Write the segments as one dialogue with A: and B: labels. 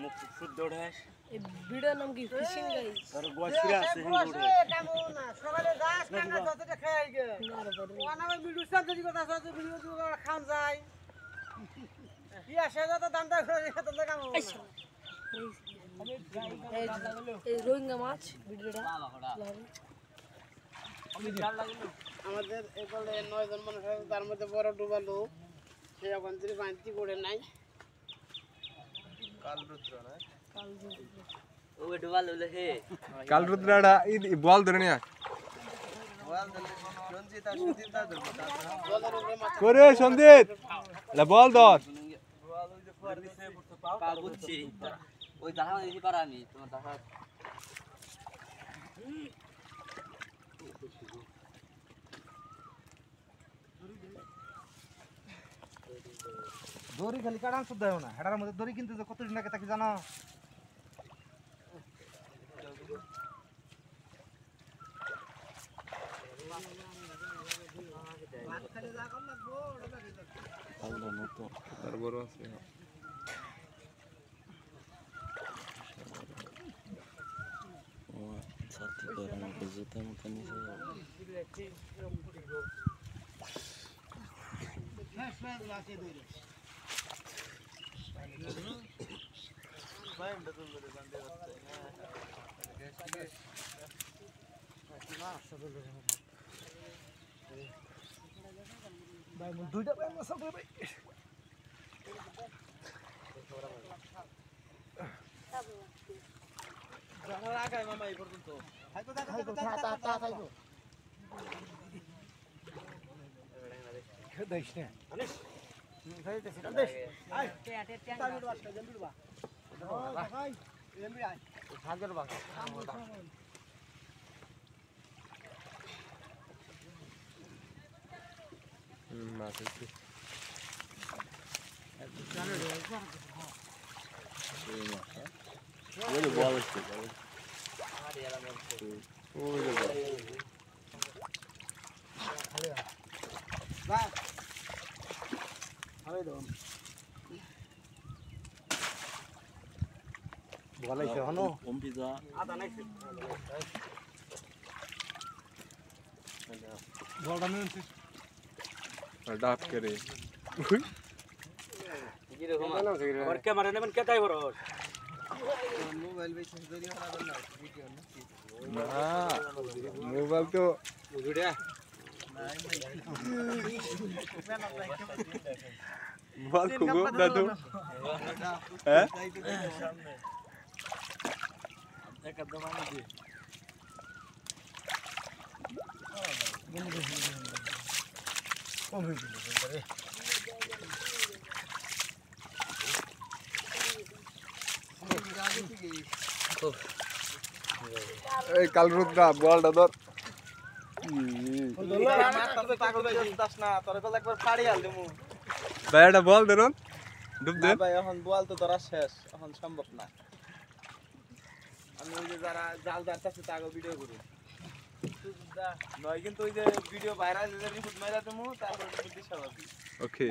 A: মুখ শুদ্ধ ঢাস
B: এই ভিডিও নাম কি ফিশিং গাইস
A: আর গোছরা আছে হিন্দুরে
C: কামো না সকালে গাছ কানা যতটা খাই গে
B: না রে বড়
C: ওনা আমি ভিডিও সাথে দি কথা আছে ভিডিও দি খান যায় কি আসে যত দামটা করে তত কামো
B: এই রোহিঙ্গা মাছ ভিডিওটা
C: আমাদের এখানে 9 জন মানুষ আছে তার মধ্যে বড় ডুবালো সে এখন যদি বাঁধতি করে নাই
D: কাল রুদ্রাটা বল ধরে নিয়া করে সন্দীপ বল ধর
E: ওই দেখা দিতে পারা আমি তোমার দেখা
F: দড়ি খালি কাটান শুদ্ধ হয় না হেডার মধ্যে দড়ি কিনতে কত দিন লাগে তাকে জানো
D: আর বড় আছে
A: সাথে করে আমাকে জুতা মুখে নিয়ে
F: ভাই দুইটা ভাই মশা ভাই
C: জানা রাখাই মামা এই পর্যন্ত
F: খাইতো তা খাইতো দেখ না আনিস খাইতেছিস দেখ আই তামিল বাসা জলদি বা ভাই জলদি আই হাজার বাগা
D: মাছ আছে
A: ওই বল আছে
D: ওই যে বল
F: বা আরে দাও বলাইছে হনো
A: কম্পিউটার
C: আদা নাইছে
F: বলটা নিছিস
D: ডাব করে
E: কি রকম
A: और कैमरा ने मन क्या टाइम हो
C: মোবাইল বেশি দেরি হলো না ভিডিও
D: না মোবাইল তো
A: ভিডিও
D: বল খুব দাদু হ্যাঁ
A: एकदम आने दे
F: কম হয়ে গেল রে
D: এই কাল রুদ্রা বলটা ধর
C: পাগল ভাই দাস না তোরে তো একবার ফাড়ি আল দেমু
D: ভাই এটা বল ধরুন ডুব দে
C: ভাই এখন বল তো ধরা শেষ এখন সম্ভব না আমি ওই যে যারা জাল দাঁড়াচ্ছে তাকে ভিডিও করি নয় কিন্তু ওই যে ভিডিও ভাইরাল যে রিপোর্ট মাইরা দেমু তারপর তুমি দিশা পাবি
D: ওকে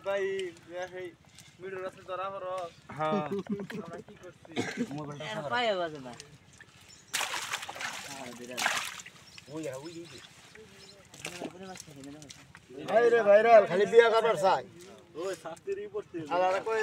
C: ভাই এই ভিডিও রাতে ধরা হলো
D: হ্যাঁ
C: আমরা কি করছি
E: পায়ে বাজে না
F: ভাইরাল খালি বিয়া কাটার চাই
A: ওই শাস্তি রিপোর্ট
F: আলাদা করে